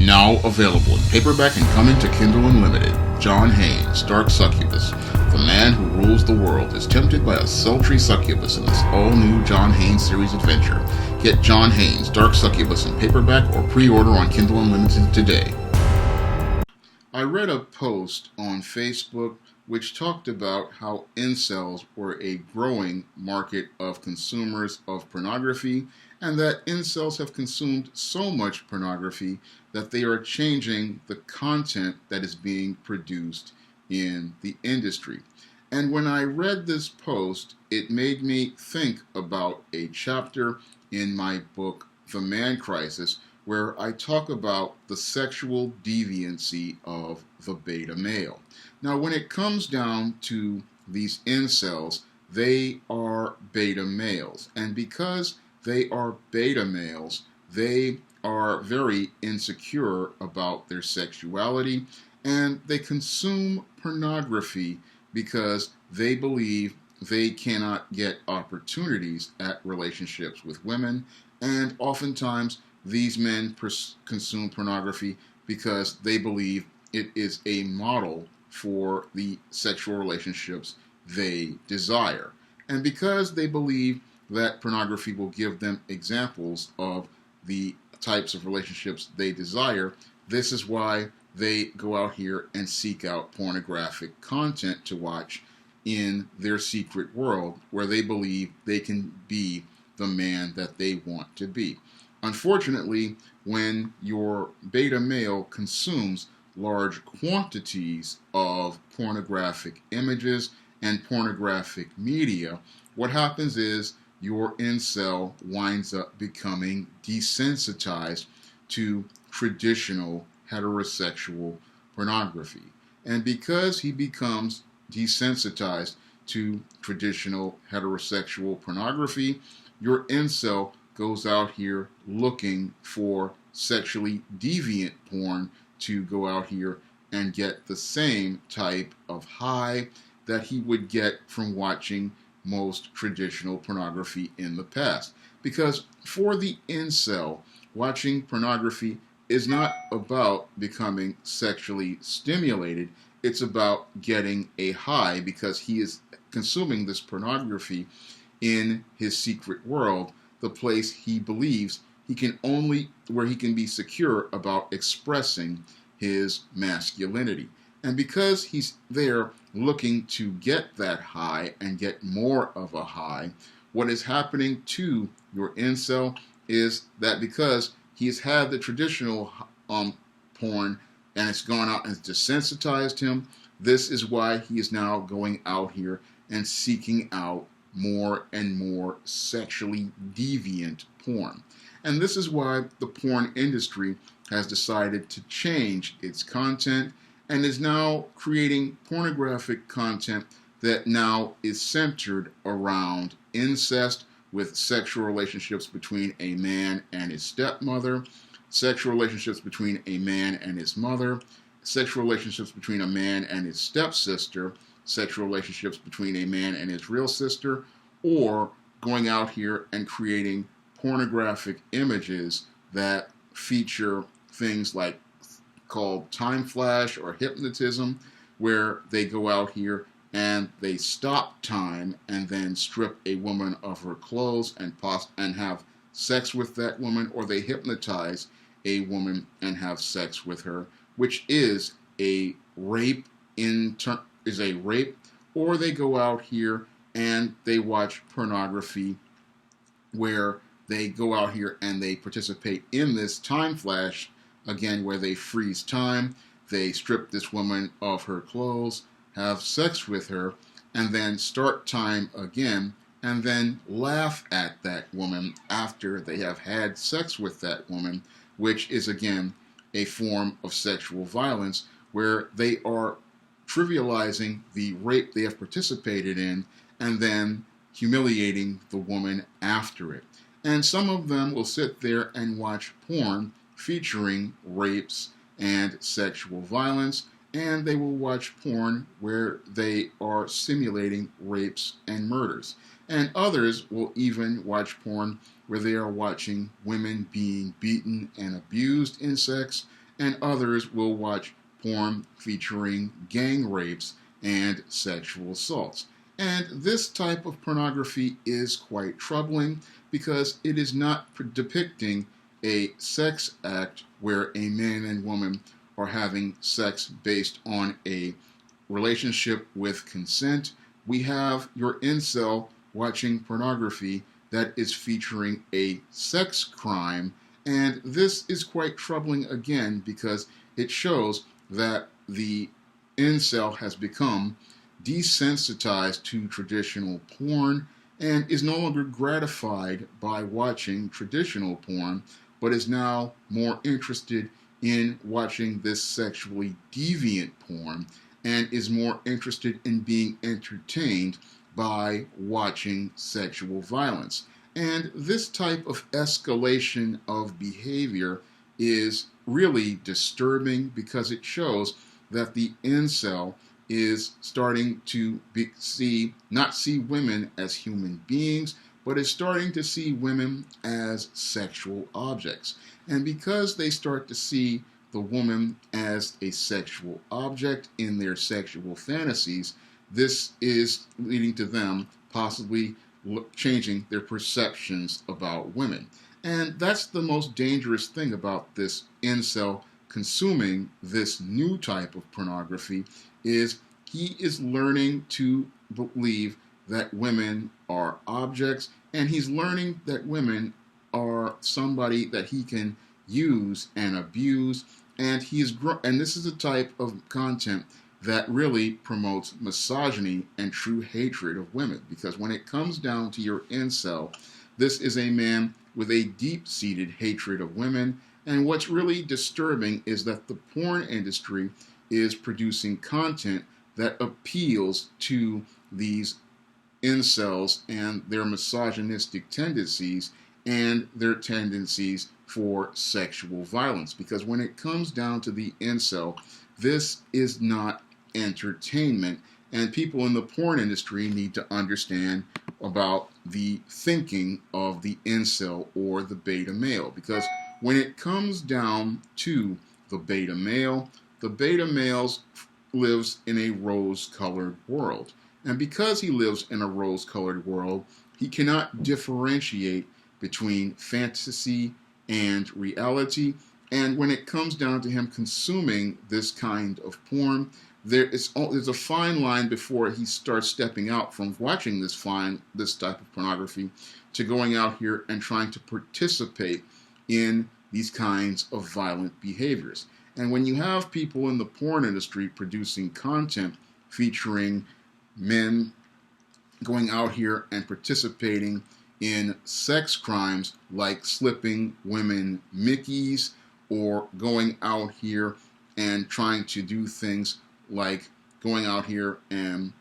Now available in paperback and coming to Kindle Unlimited. John Haynes, Dark Succubus. The man who rules the world is tempted by a sultry succubus in this all-new John Haynes series adventure. Get John Haynes, Dark Succubus in paperback or pre-order on Kindle Unlimited today. I read a post on Facebook which talked about how incels were a growing market of consumers of pornography, and that incels have consumed so much pornography that they are changing the content that is being produced in the industry. And when I read this post, it made me think about a chapter in my book, The Man Crisis, where I talk about the sexual deviancy of the beta male. Now, when it comes down to these incels, they are beta males. And because they are beta males, they are very insecure about their sexuality, and they consume pornography because they believe they cannot get opportunities at relationships with women, and oftentimes these men consume pornography because they believe it is a model for the sexual relationships they desire. And because they believe that pornography will give them examples of the types of relationships they desire, this is why they go out here and seek out pornographic content to watch in their secret world where they believe they can be the man that they want to be. Unfortunately, when your beta male consumes large quantities of pornographic images and pornographic media, what happens is your incel winds up becoming desensitized to traditional heterosexual pornography. And because he becomes desensitized to traditional heterosexual pornography, your incel goes out here looking for sexually deviant porn to go out here and get the same type of high that he would get from watching most traditional pornography in the past. Because for the incel, watching pornography is not about becoming sexually stimulated. It's about getting a high because he is consuming this pornography in his secret world, the place he believes where he can be secure about expressing his masculinity. And because he's there looking to get that high and get more of a high, what is happening to your incel is that because he's had the traditional porn and it's gone out and desensitized him, this is why he is now going out here and seeking out more and more sexually deviant porn. And this is why the porn industry has decided to change its content and is now creating pornographic content that now is centered around incest, with sexual relationships between a man and his stepmother, sexual relationships between a man and his mother, sexual relationships between a man and his stepsister, sexual relationships between a man and his real sister, or going out here and creating pornographic images that feature things like called time flash or hypnotism, where they go out here and they stop time and then strip a woman of her clothes and have sex with that woman, or they hypnotize a woman and have sex with her, which is a rape. Or they go out here and they watch pornography where they go out here and they participate in this time flash, again, where they freeze time, they strip this woman of her clothes, have sex with her, and then start time again, and then laugh at that woman after they have had sex with that woman, which is, again, a form of sexual violence where they are trivializing the rape they have participated in and then humiliating the woman after it. And some of them will sit there and watch porn featuring rapes and sexual violence, and they will watch porn where they are simulating rapes and murders. And others will even watch porn where they are watching women being beaten and abused in sex, and others will watch porn featuring gang rapes and sexual assaults. And this type of pornography is quite troubling because it is not depicting a sex act where a man and woman are having sex based on a relationship with consent. We have your incel watching pornography that is featuring a sex crime, and this is quite troubling again because it shows that the incel has become desensitized to traditional porn and is no longer gratified by watching traditional porn, but is now more interested in watching this sexually deviant porn and is more interested in being entertained by watching sexual violence. And this type of escalation of behavior is really disturbing because it shows that the incel is starting to not see women as human beings, but is starting to see women as sexual objects. And because they start to see the woman as a sexual object in their sexual fantasies, this is leading to them possibly changing their perceptions about women. And that's the most dangerous thing about this incel consuming this new type of pornography is he is learning to believe that women are objects, and he's learning that women are somebody that he can use and abuse, and and this is a type of content that really promotes misogyny and true hatred of women, because when it comes down to your incel, this is a man with a deep-seated hatred of women. And what's really disturbing is that the porn industry is producing content that appeals to these incels and their misogynistic tendencies and their tendencies for sexual violence. Because when it comes down to the incel, this is not entertainment, and people in the porn industry need to understand about the thinking of the incel or the beta male. Because when it comes down to the beta male lives in a rose-colored world. And because he lives in a rose-colored world, he cannot differentiate between fantasy and reality. And when it comes down to him consuming this kind of porn, there's a fine line before he starts stepping out from watching this type of pornography to going out here and trying to participate in these kinds of violent behaviors. And when you have people in the porn industry producing content featuring men going out here and participating in sex crimes like slipping women Mickeys, or going out here and trying to do things like going out here and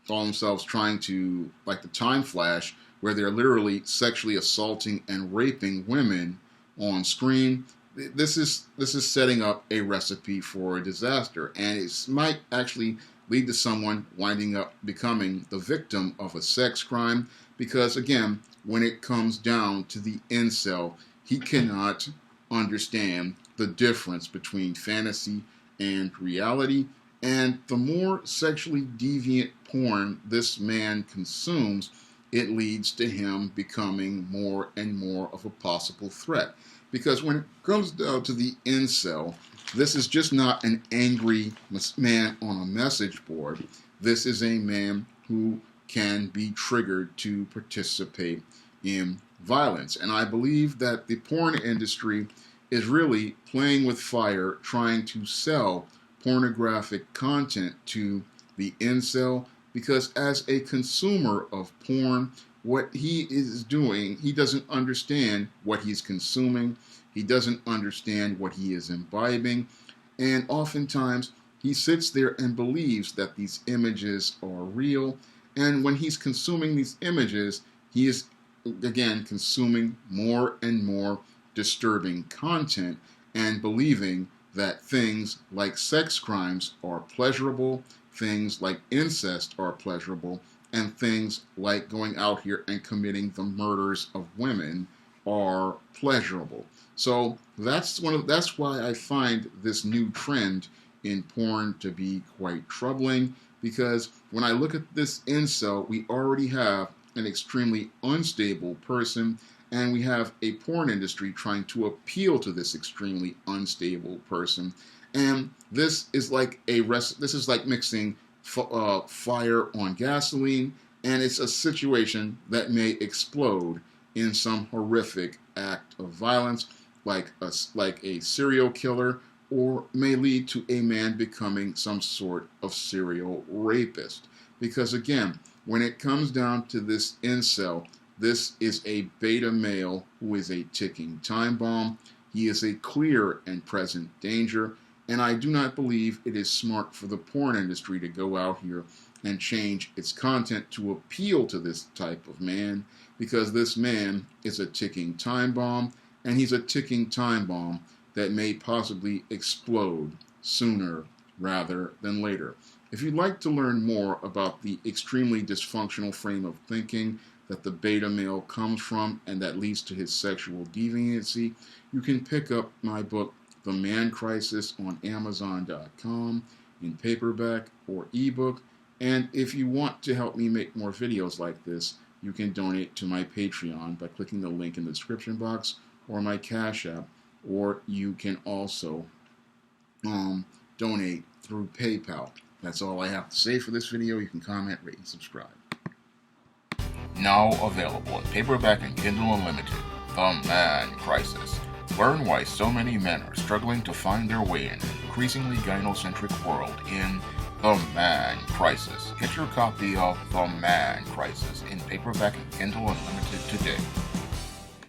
call themselves trying to, like the Time Flash, where they're literally sexually assaulting and raping women on screen. This is setting up a recipe for a disaster, and it might actually lead to someone winding up becoming the victim of a sex crime, because again, when it comes down to the incel, he cannot understand the difference between fantasy and reality. And the more sexually deviant porn this man consumes, it leads to him becoming more and more of a possible threat. Because when it comes down to the incel, this is just not an angry man on a message board. This is a man who can be triggered to participate in violence. And I believe that the porn industry is really playing with fire, trying to sell pornographic content to the incel, because as a consumer of porn, what he is doing, he doesn't understand what he's consuming. He doesn't understand what he is imbibing. And oftentimes, he sits there and believes that these images are real. And when he's consuming these images, he is, again, consuming more and more disturbing content and believing that things like sex crimes are pleasurable, things like incest are pleasurable, and things like going out here and committing the murders of women are pleasurable. So that's why I find this new trend in porn to be quite troubling, because when I look at this incel, we already have an extremely unstable person, and we have a porn industry trying to appeal to this extremely unstable person. And this is like mixing fire on gasoline, and it's a situation that may explode in some horrific act of violence, like a serial killer, or may lead to a man becoming some sort of serial rapist. Because again, when it comes down to this incel, this is a beta male who is a ticking time bomb. He is a clear and present danger, and I do not believe it is smart for the porn industry to go out here and change its content to appeal to this type of man, because this man is a ticking time bomb, and he's a ticking time bomb that may possibly explode sooner rather than later. If you'd like to learn more about the extremely dysfunctional frame of thinking that the beta male comes from and that leads to his sexual deviancy, you can pick up my book, The Man Crisis, on Amazon.com in paperback or ebook. And if you want to help me make more videos like this, you can donate to my Patreon by clicking the link in the description box, or my Cash App, or you can also donate through PayPal. That's all I have to say for this video. You can comment, rate, and subscribe. Now available in paperback and Kindle Unlimited, The Man Crisis. Learn why so many men are struggling to find their way in an increasingly gynocentric world in The Man Crisis. Get your copy of The Man Crisis in paperback and Kindle Unlimited today.